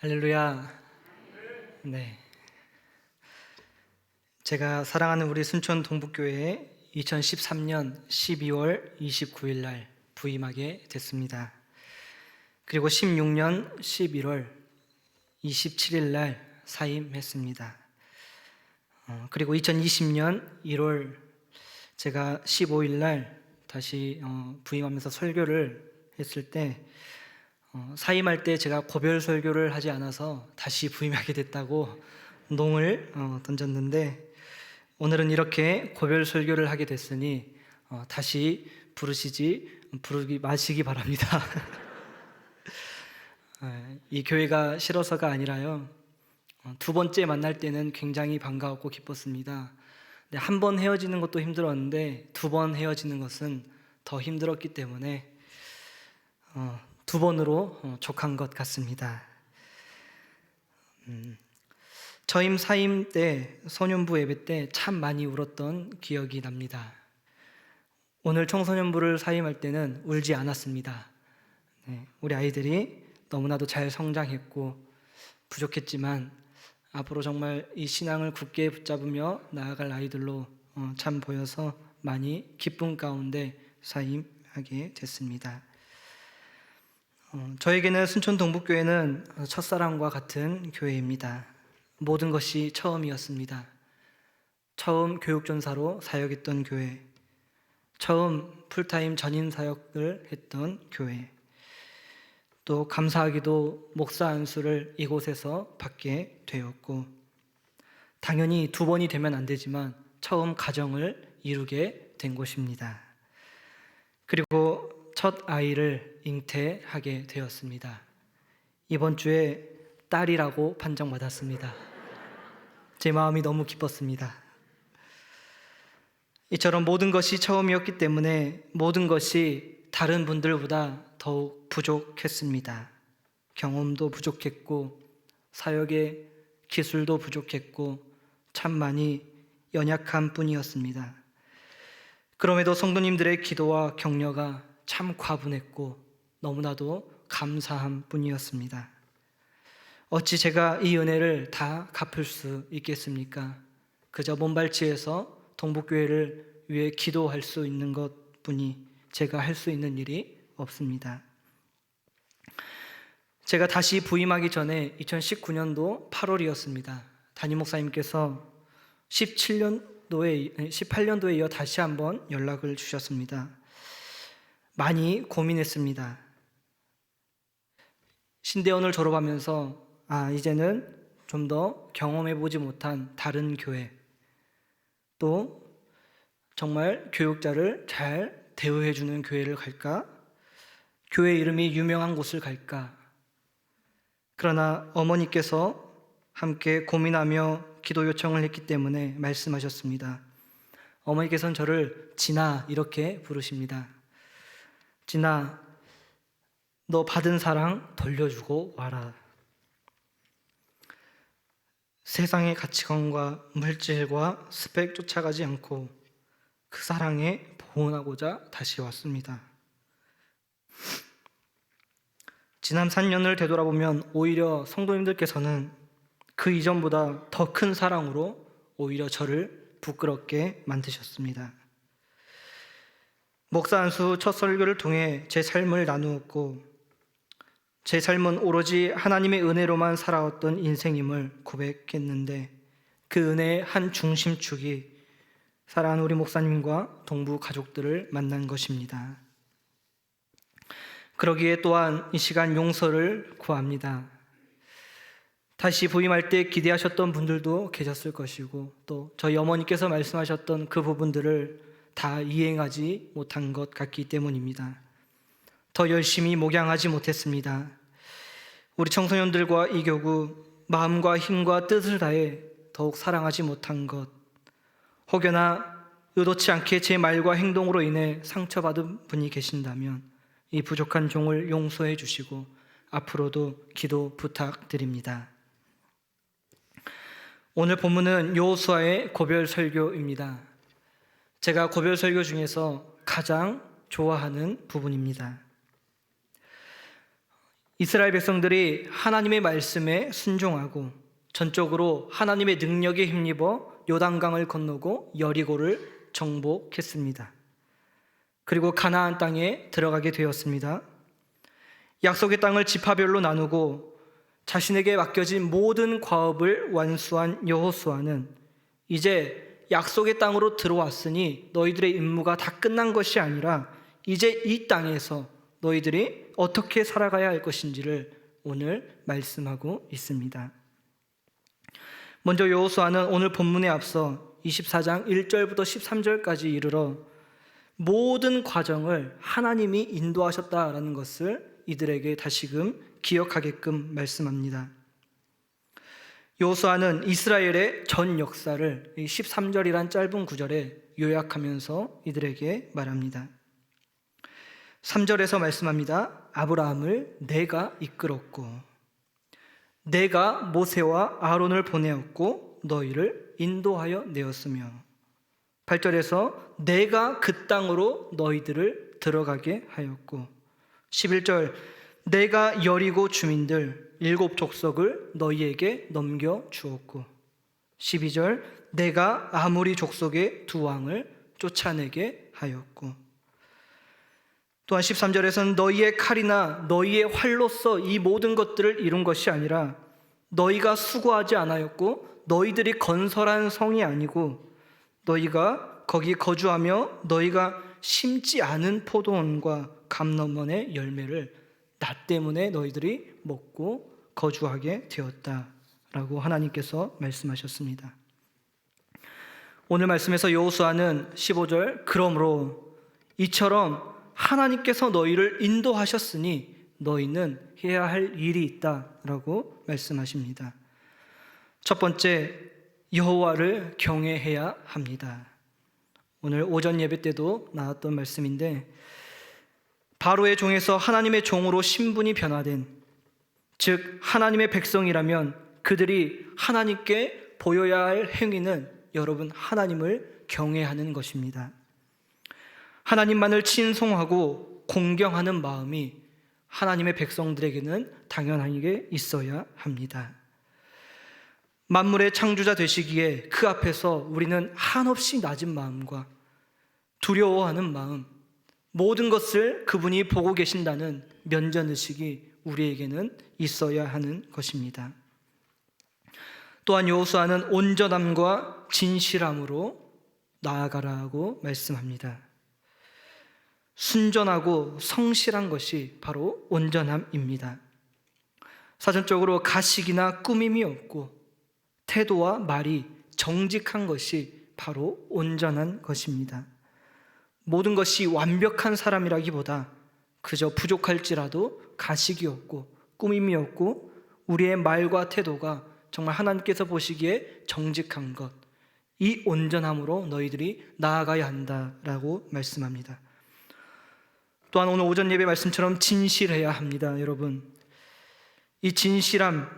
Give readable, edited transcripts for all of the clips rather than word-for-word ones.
할렐루야. 네. 제가 사랑하는 우리 순천 동북교회에 2013년 12월 29일 날 부임하게 됐습니다. 그리고 16년 11월 27일 날 사임했습니다. 그리고 2020년 1월 제가 15일 날 다시 부임하면서 설교를 했을 때 사임할 때 제가 고별 설교를 하지 않아서 다시 부임하게 됐다고 농을 던졌는데, 오늘은 이렇게 고별 설교를 하게 됐으니 다시 부르기 마시기 바랍니다. 이 교회가 싫어서가 아니라요, 두 번째 만날 때는 굉장히 반가웠고 기뻤습니다. 한 번 헤어지는 것도 힘들었는데 두 번 헤어지는 것은 더 힘들었기 때문에 두 번으로 족한 것 같습니다. 저임 사임 때, 소년부 예배 때 참 많이 울었던 기억이 납니다. 오늘 청소년부를 사임할 때는 울지 않았습니다. 우리 아이들이 너무나도 잘 성장했고 부족했지만 앞으로 정말 이 신앙을 굳게 붙잡으며 나아갈 아이들로 참 보여서 많이 기쁨 가운데 사임하게 됐습니다. 저에게는 순천 동북교회는 첫사랑과 같은 교회입니다. 모든 것이 처음이었습니다. 처음 교육전사로 사역했던 교회, 처음 풀타임 전인 사역을 했던 교회, 또 감사하게도 목사 안수를 이곳에서 받게 되었고, 당연히 두 번이 되면 안 되지만 처음 가정을 이루게 된 곳입니다. 그리고 첫 아이를 잉태하게 되었습니다. 이번 주에 딸이라고 판정받았습니다. 제 마음이 너무 기뻤습니다. 이처럼 모든 것이 처음이었기 때문에 모든 것이 다른 분들보다 더욱 부족했습니다. 경험도 부족했고 사역의 기술도 부족했고 참 많이 연약한 뿐이었습니다. 그럼에도 성도님들의 기도와 격려가 참 과분했고 너무나도 감사한 뿐이었습니다. 어찌 제가 이 은혜를 다 갚을 수 있겠습니까? 그저 몸발치에서 동북교회를 위해 기도할 수 있는 것뿐이 제가 할 수 있는 일이 없습니다. 제가 다시 부임하기 전에 2019년도 8월이었습니다. 담임 목사님께서 18년도에 이어 다시 한번 연락을 주셨습니다. 많이 고민했습니다. 신대원을 졸업하면서 이제는 좀 더 경험해보지 못한 다른 교회, 또 정말 교육자를 잘 대우해주는 교회를 갈까? 교회 이름이 유명한 곳을 갈까? 그러나 어머니께서 함께 고민하며 기도 요청을 했기 때문에 말씀하셨습니다. 어머니께서는 저를 진아 이렇게 부르십니다. 진아, 너 받은 사랑 돌려주고 와라. 세상의 가치관과 물질과 스펙 쫓아가지 않고 그 사랑에 보온하고자 다시 왔습니다. 지난 3년을 되돌아보면 오히려 성도님들께서는 그 이전보다 더 큰 사랑으로 오히려 저를 부끄럽게 만드셨습니다. 목사 안수 첫 설교를 통해 제 삶을 나누었고, 제 삶은 오로지 하나님의 은혜로만 살아왔던 인생임을 고백했는데, 그 은혜의 한 중심축이 사랑하는 우리 목사님과 동부 가족들을 만난 것입니다. 그러기에 또한 이 시간 용서를 구합니다. 다시 부임할 때 기대하셨던 분들도 계셨을 것이고, 또 저희 어머니께서 말씀하셨던 그 부분들을 다 이행하지 못한 것 같기 때문입니다. 더 열심히 목양하지 못했습니다. 우리 청소년들과 이 교구 마음과 힘과 뜻을 다해 더욱 사랑하지 못한 것, 혹여나 의도치 않게 제 말과 행동으로 인해 상처받은 분이 계신다면 이 부족한 종을 용서해 주시고 앞으로도 기도 부탁드립니다. 오늘 본문은 여호수아의 고별 설교입니다. 제가 고별 설교 중에서 가장 좋아하는 부분입니다. 이스라엘 백성들이 하나님의 말씀에 순종하고 전적으로 하나님의 능력에 힘입어 요단강을 건너고 여리고를 정복했습니다. 그리고 가나안 땅에 들어가게 되었습니다. 약속의 땅을 지파별로 나누고 자신에게 맡겨진 모든 과업을 완수한 여호수아는 이제 약속의 땅으로 들어왔으니 너희들의 임무가 다 끝난 것이 아니라 이제 이 땅에서 너희들이 어떻게 살아가야 할 것인지를 오늘 말씀하고 있습니다. 먼저 여호수아는 오늘 본문에 앞서 24장 1절부터 13절까지 이르러 모든 과정을 하나님이 인도하셨다라는 것을 이들에게 다시금 기억하게끔 말씀합니다. 여호수아는 이스라엘의 전 역사를 13절이란 짧은 구절에 요약하면서 이들에게 말합니다. 3절에서 말씀합니다. 아브라함을 내가 이끌었고 내가 모세와 아론을 보내었고 너희를 인도하여 내었으며 8절에서 내가 그 땅으로 너희들을 들어가게 하였고 11절 내가 여리고 주민들 7 족속을 너희에게 넘겨 주었고 12절 내가 아모리 족속의 2 왕을 쫓아내게 하였고 또한 13절에서는 너희의 칼이나 너희의 활로서 이 모든 것들을 이룬 것이 아니라 너희가 수고하지 않았고 너희들이 건설한 성이 아니고 너희가 거기 거주하며 너희가 심지 않은 포도원과 감람원의 열매를 나 때문에 너희들이 먹고 거주하게 되었다라고 하나님께서 말씀하셨습니다. 오늘 말씀에서 여호수아는 15절 그러므로 이처럼 하나님께서 너희를 인도하셨으니 너희는 해야 할 일이 있다라고 말씀하십니다. 첫 번째, 여호와를 경외해야 합니다. 오늘 오전 예배 때도 나왔던 말씀인데 바로의 종에서 하나님의 종으로 신분이 변화된, 즉 하나님의 백성이라면 그들이 하나님께 보여야 할 행위는 여러분 하나님을 경외하는 것입니다. 하나님만을 친송하고 공경하는 마음이 하나님의 백성들에게는 당연하게 있어야 합니다. 만물의 창조자 되시기에 그 앞에서 우리는 한없이 낮은 마음과 두려워하는 마음, 모든 것을 그분이 보고 계신다는 면전의식이 우리에게는 있어야 하는 것입니다. 또한 여호수아는 온전함과 진실함으로 나아가라고 말씀합니다. 순전하고 성실한 것이 바로 온전함입니다. 사전적으로 가식이나 꾸밈이 없고 태도와 말이 정직한 것이 바로 온전한 것입니다. 모든 것이 완벽한 사람이라기보다 그저 부족할지라도 가식이 없고 꾸밈이 없고 우리의 말과 태도가 정말 하나님께서 보시기에 정직한 것, 이 온전함으로 너희들이 나아가야 한다라고 말씀합니다. 또한 오늘 오전 예배 말씀처럼 진실해야 합니다. 여러분, 이 진실함,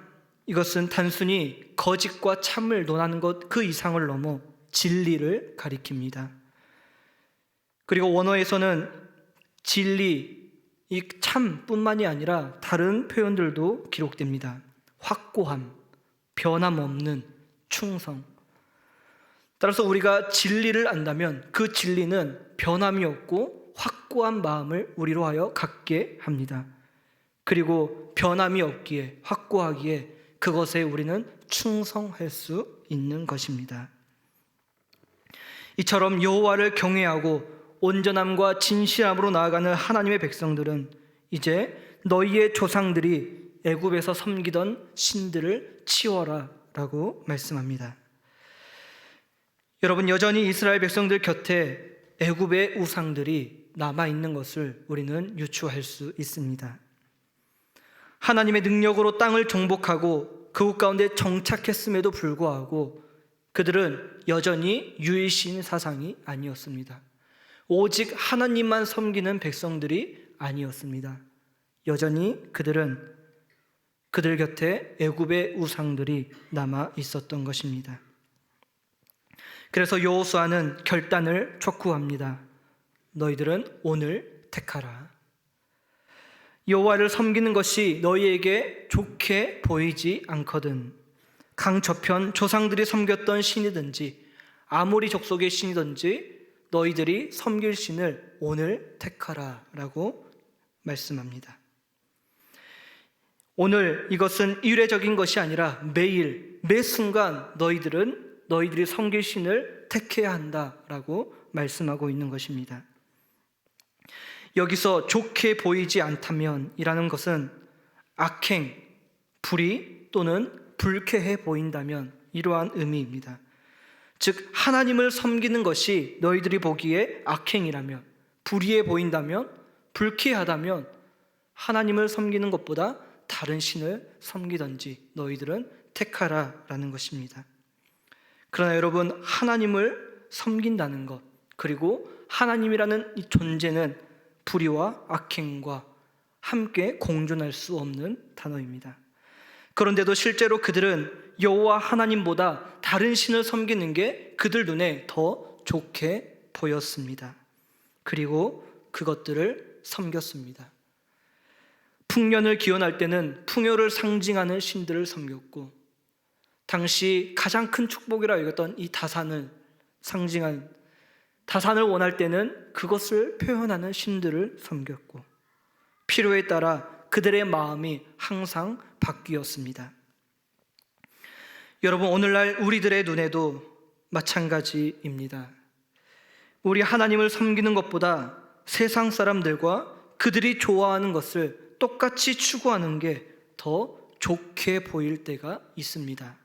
이것은 단순히 거짓과 참을 논하는 것 그 이상을 넘어 진리를 가리킵니다. 그리고 원어에서는 진리, 이 참뿐만이 아니라 다른 표현들도 기록됩니다. 확고함, 변함없는 충성. 따라서 우리가 진리를 안다면 그 진리는 변함이 없고 확고한 마음을 우리로 하여 갖게 합니다. 그리고 변함이 없기에, 확고하기에 그것에 우리는 충성할 수 있는 것입니다. 이처럼 여호와를 경외하고 온전함과 진실함으로 나아가는 하나님의 백성들은 이제 너희의 조상들이 애굽에서 섬기던 신들을 치워라 라고 말씀합니다. 여러분, 여전히 이스라엘 백성들 곁에 애굽의 우상들이 남아있는 것을 우리는 유추할 수 있습니다. 하나님의 능력으로 땅을 정복하고 그곳 가운데 정착했음에도 불구하고 그들은 여전히 유일신 사상이 아니었습니다. 오직 하나님만 섬기는 백성들이 아니었습니다. 여전히 그들 곁에 애굽의 우상들이 남아 있었던 것입니다. 그래서 여호수아는 결단을 촉구합니다. 너희들은 오늘 택하라. 여호와를 섬기는 것이 너희에게 좋게 보이지 않거든 강 저편 조상들이 섬겼던 신이든지 아모리 족속의 신이든지 너희들이 섬길 신을 오늘 택하라 라고 말씀합니다. 오늘 이것은 일회적인 것이 아니라 매일 매 순간 너희들이 섬길 신을 택해야 한다라고 말씀하고 있는 것입니다. 여기서 좋게 보이지 않다면 이라는 것은 악행, 불의 또는 불쾌해 보인다면 이러한 의미입니다. 즉 하나님을 섬기는 것이 너희들이 보기에 악행이라면, 불의해 보인다면, 불쾌하다면 하나님을 섬기는 것보다 다른 신을 섬기든지 너희들은 택하라라는 것입니다. 그러나 여러분, 하나님을 섬긴다는 것, 그리고 하나님이라는 이 존재는 불의와 악행과 함께 공존할 수 없는 단어입니다. 그런데도 실제로 그들은 여호와 하나님보다 다른 신을 섬기는 게 그들 눈에 더 좋게 보였습니다. 그리고 그것들을 섬겼습니다. 풍년을 기원할 때는 풍요를 상징하는 신들을 섬겼고, 당시 가장 큰 축복이라 여겼던 이 다산을 상징한, 다산을 원할 때는 그것을 표현하는 신들을 섬겼고, 필요에 따라 그들의 마음이 항상 바뀌었습니다. 여러분, 오늘날 우리들의 눈에도 마찬가지입니다. 우리 하나님을 섬기는 것보다 세상 사람들과 그들이 좋아하는 것을 똑같이 추구하는 게 더 좋게 보일 때가 있습니다.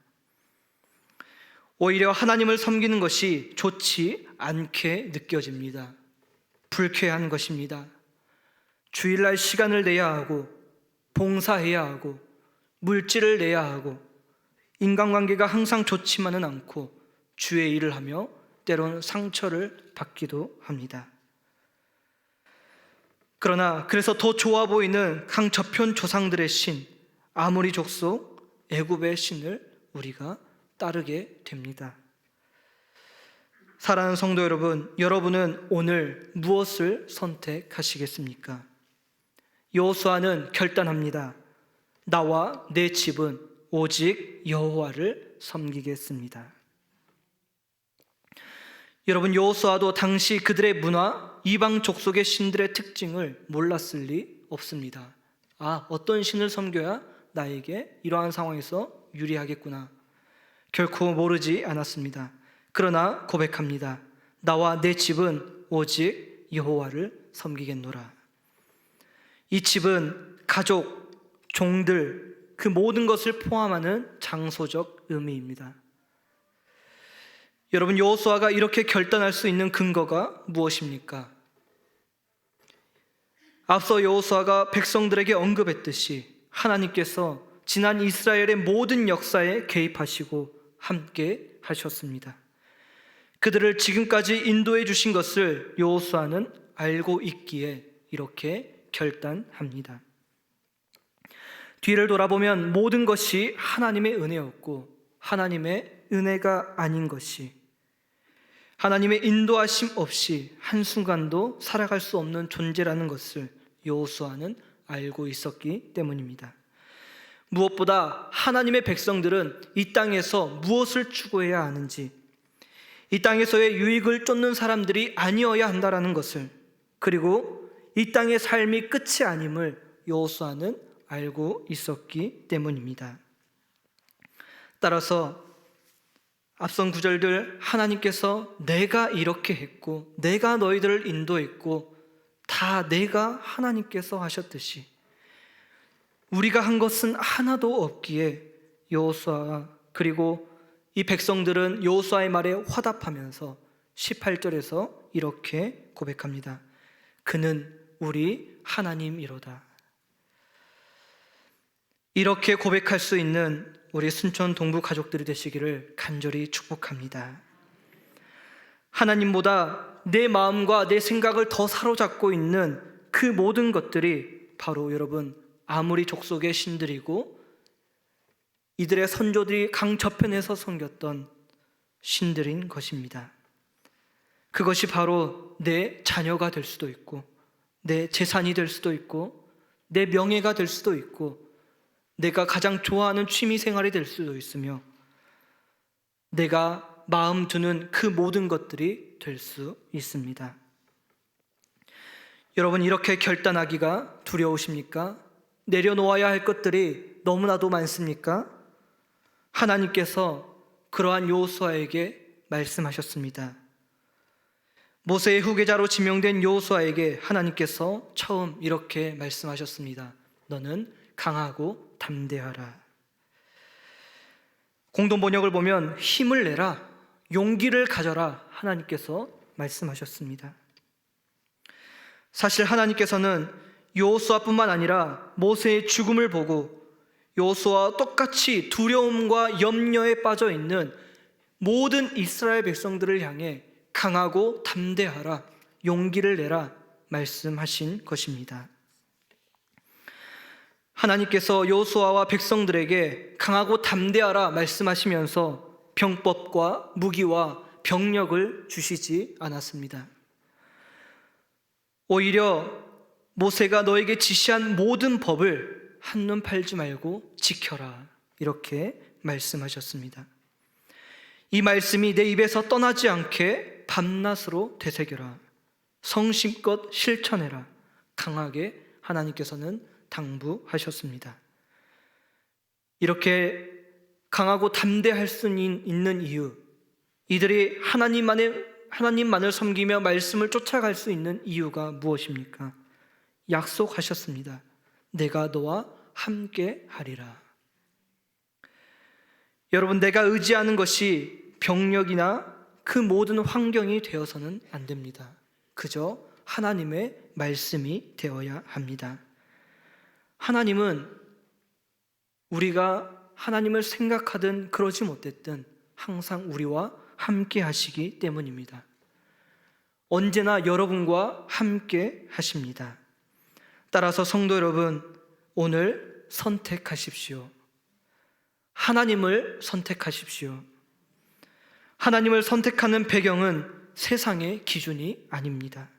오히려 하나님을 섬기는 것이 좋지 않게 느껴집니다. 불쾌한 것입니다. 주일날 시간을 내야 하고, 봉사해야 하고, 물질을 내야 하고, 인간관계가 항상 좋지만은 않고 주의 일을 하며 때로는 상처를 받기도 합니다. 그러나 그래서 더 좋아 보이는 강 저편 조상들의 신, 아모리 족속 애굽의 신을 우리가 따르게 됩니다. 사랑하는 성도 여러분, 여러분은 오늘 무엇을 선택하시겠습니까? 여호수아는 결단합니다. 나와 내 집은 오직 여호와를 섬기겠습니다. 여러분, 여호수아도 당시 그들의 문화, 이방 족속의 신들의 특징을 몰랐을 리 없습니다. 어떤 신을 섬겨야 나에게 이러한 상황에서 유리하겠구나. 결코 모르지 않았습니다. 그러나 고백합니다. 나와 내 집은 오직 여호와를 섬기겠노라. 이 집은 가족, 종들, 그 모든 것을 포함하는 장소적 의미입니다. 여러분, 여호수아가 이렇게 결단할 수 있는 근거가 무엇입니까? 앞서 여호수아가 백성들에게 언급했듯이 하나님께서 지난 이스라엘의 모든 역사에 개입하시고 함께 하셨습니다. 그들을 지금까지 인도해 주신 것을 여호수아는 알고 있기에 이렇게 결단합니다. 뒤를 돌아보면 모든 것이 하나님의 은혜였고, 하나님의 은혜가 아닌 것이, 하나님의 인도하심 없이 한순간도 살아갈 수 없는 존재라는 것을 여호수아는 알고 있었기 때문입니다. 무엇보다 하나님의 백성들은 이 땅에서 무엇을 추구해야 하는지, 이 땅에서의 유익을 쫓는 사람들이 아니어야 한다는 것을, 그리고 이 땅의 삶이 끝이 아님을 여호수아는 알고 있었기 때문입니다. 따라서 앞선 구절들, 하나님께서 내가 이렇게 했고 내가 너희들을 인도했고 다 내가 하나님께서 하셨듯이 우리가 한 것은 하나도 없기에 여호수아, 그리고 이 백성들은 여호수아의 말에 화답하면서 18절에서 이렇게 고백합니다. 그는 우리 하나님이로다. 이렇게 고백할 수 있는 우리 순천 동부 가족들이 되시기를 간절히 축복합니다. 하나님보다 내 마음과 내 생각을 더 사로잡고 있는 그 모든 것들이 바로 여러분 아모리 족속의 신들이고, 이들의 선조들이 강 저편에서 섬겼던 신들인 것입니다. 그것이 바로 내 자녀가 될 수도 있고, 내 재산이 될 수도 있고, 내 명예가 될 수도 있고 내가 가장 좋아하는 취미 생활이 될 수도 있으며 내가 마음 두는 그 모든 것들이 될 수 있습니다. 여러분, 이렇게 결단하기가 두려우십니까? 내려놓아야 할 것들이 너무나도 많습니까? 하나님께서 그러한 여호수아에게 말씀하셨습니다. 모세의 후계자로 지명된 여호수아에게 하나님께서 처음 이렇게 말씀하셨습니다. 너는 강하고 담대하라. 공동 번역을 보면 힘을 내라, 용기를 가져라 하나님께서 말씀하셨습니다. 사실 하나님께서는 여호수아뿐만 아니라 모세의 죽음을 보고 여호수아와 똑같이 두려움과 염려에 빠져 있는 모든 이스라엘 백성들을 향해 강하고 담대하라, 용기를 내라 말씀하신 것입니다. 하나님께서 여호수아와 백성들에게 강하고 담대하라 말씀하시면서 병법과 무기와 병력을 주시지 않았습니다. 오히려 모세가 너에게 지시한 모든 법을 한눈 팔지 말고 지켜라, 이렇게 말씀하셨습니다. 이 말씀이 내 입에서 떠나지 않게 밤낮으로 되새겨라, 성심껏 실천해라, 강하게 하나님께서는 당부하셨습니다. 이렇게 강하고 담대할 수 있는 이유, 이들이 하나님만을 섬기며 말씀을 쫓아갈 수 있는 이유가 무엇입니까? 약속하셨습니다. 내가 너와 함께 하리라. 여러분, 내가 의지하는 것이 병력이나 그 모든 환경이 되어서는 안 됩니다. 그저 하나님의 말씀이 되어야 합니다. 하나님은 우리가 하나님을 생각하든 그러지 못했든 항상 우리와 함께 하시기 때문입니다. 언제나 여러분과 함께 하십니다. 따라서 성도 여러분, 오늘 선택하십시오. 하나님을 선택하십시오. 하나님을 선택하는 배경은 세상의 기준이 아닙니다.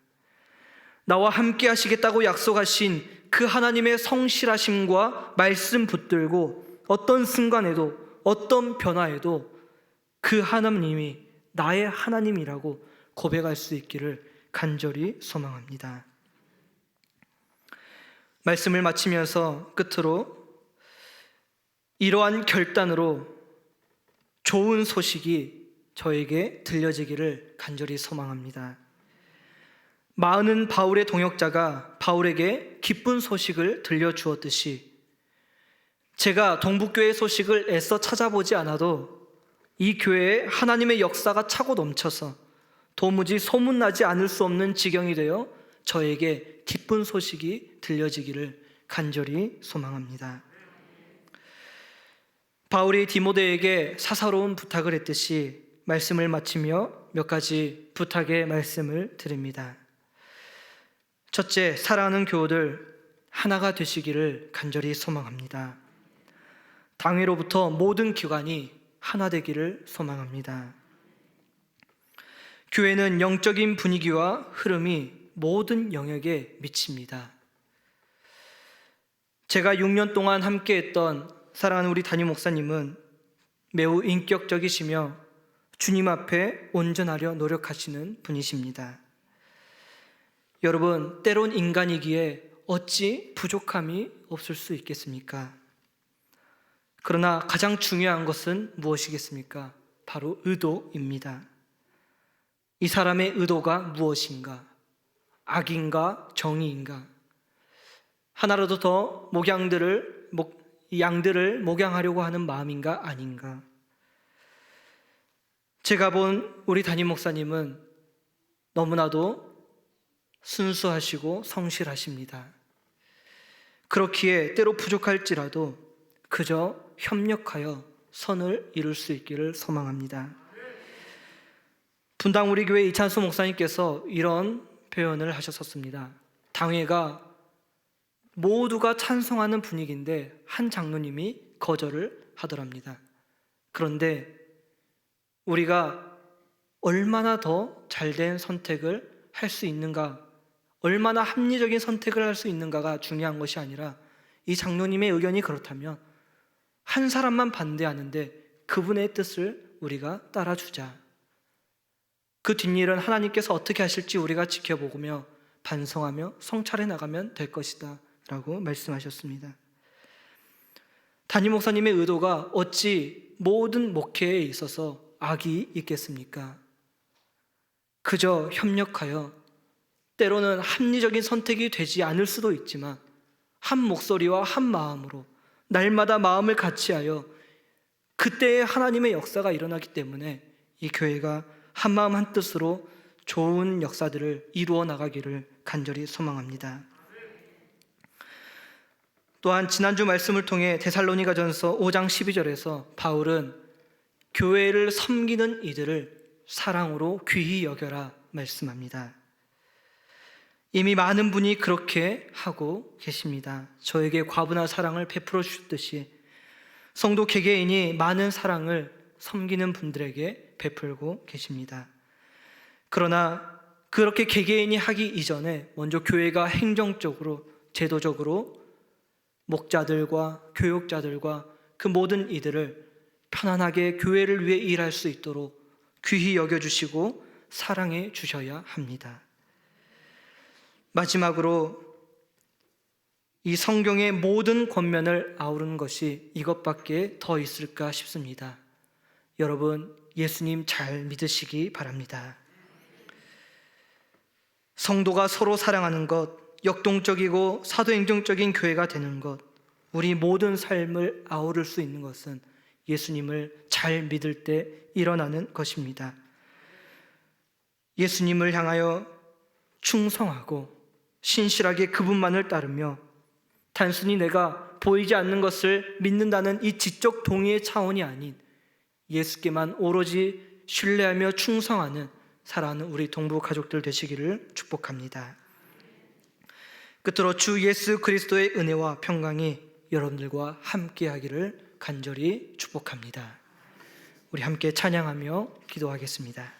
나와 함께 하시겠다고 약속하신 그 하나님의 성실하심과 말씀 붙들고 어떤 순간에도 어떤 변화에도 그 하나님이 나의 하나님이라고 고백할 수 있기를 간절히 소망합니다. 말씀을 마치면서 끝으로 이러한 결단으로 좋은 소식이 저에게 들려지기를 간절히 소망합니다. 많은 바울의 동역자가 바울에게 기쁜 소식을 들려주었듯이 제가 동북교회 소식을 애써 찾아보지 않아도 이 교회에 하나님의 역사가 차고 넘쳐서 도무지 소문나지 않을 수 없는 지경이 되어 저에게 기쁜 소식이 들려지기를 간절히 소망합니다. 바울이 디모데에게 사사로운 부탁을 했듯이 말씀을 마치며 몇 가지 부탁의 말씀을 드립니다. 첫째, 사랑하는 교우들 하나가 되시기를 간절히 소망합니다. 당회로부터 모든 기관이 하나 되기를 소망합니다. 교회는 영적인 분위기와 흐름이 모든 영역에 미칩니다. 제가 6년 동안 함께했던 사랑하는 우리 담임 목사님은 매우 인격적이시며 주님 앞에 온전하려 노력하시는 분이십니다. 여러분, 때론 인간이기에 어찌 부족함이 없을 수 있겠습니까? 그러나 가장 중요한 것은 무엇이겠습니까? 바로 의도입니다. 이 사람의 의도가 무엇인가? 악인가? 정의인가? 하나라도 더 양들을 목양하려고 하는 마음인가? 아닌가? 제가 본 우리 담임 목사님은 너무나도 순수하시고 성실하십니다. 그렇기에 때로 부족할지라도 그저 협력하여 선을 이룰 수 있기를 소망합니다. 분당 우리 교회 이찬수 목사님께서 이런 표현을 하셨었습니다. 당회가 모두가 찬송하는 분위기인데 한 장로님이 거절을 하더랍니다. 그런데 우리가 얼마나 더 잘된 선택을 할 수 있는가, 얼마나 합리적인 선택을 할 수 있는가가 중요한 것이 아니라 이 장로님의 의견이 그렇다면 한 사람만 반대하는데 그분의 뜻을 우리가 따라주자. 그 뒷일은 하나님께서 어떻게 하실지 우리가 지켜보며 반성하며 성찰해 나가면 될 것이다 라고 말씀하셨습니다. 담임 목사님의 의도가 어찌 모든 목회에 있어서 악이 있겠습니까? 그저 협력하여 때로는 합리적인 선택이 되지 않을 수도 있지만 한 목소리와 한 마음으로 날마다 마음을 같이하여 그때의 하나님의 역사가 일어나기 때문에 이 교회가 한 마음 한 뜻으로 좋은 역사들을 이루어 나가기를 간절히 소망합니다. 또한 지난주 말씀을 통해 데살로니가전서 5장 12절에서 바울은 교회를 섬기는 이들을 사랑으로 귀히 여겨라 말씀합니다. 이미 많은 분이 그렇게 하고 계십니다. 저에게 과분한 사랑을 베풀어 주셨듯이 성도 개개인이 많은 사랑을 섬기는 분들에게 베풀고 계십니다. 그러나 그렇게 개개인이 하기 이전에 먼저 교회가 행정적으로 제도적으로 목자들과 교육자들과 그 모든 이들을 편안하게 교회를 위해 일할 수 있도록 귀히 여겨주시고 사랑해 주셔야 합니다. 마지막으로 이 성경의 모든 권면을 아우르는 것이 이것밖에 더 있을까 싶습니다. 여러분, 예수님 잘 믿으시기 바랍니다. 성도가 서로 사랑하는 것, 역동적이고 사도행정적인 교회가 되는 것, 우리 모든 삶을 아우를 수 있는 것은 예수님을 잘 믿을 때 일어나는 것입니다. 예수님을 향하여 충성하고 신실하게 그분만을 따르며 단순히 내가 보이지 않는 것을 믿는다는 이 지적 동의의 차원이 아닌 예수께만 오로지 신뢰하며 충성하는 사랑하는 우리 동부 가족들 되시기를 축복합니다. 끝으로 주 예수 그리스도의 은혜와 평강이 여러분들과 함께하기를 간절히 축복합니다. 우리 함께 찬양하며 기도하겠습니다.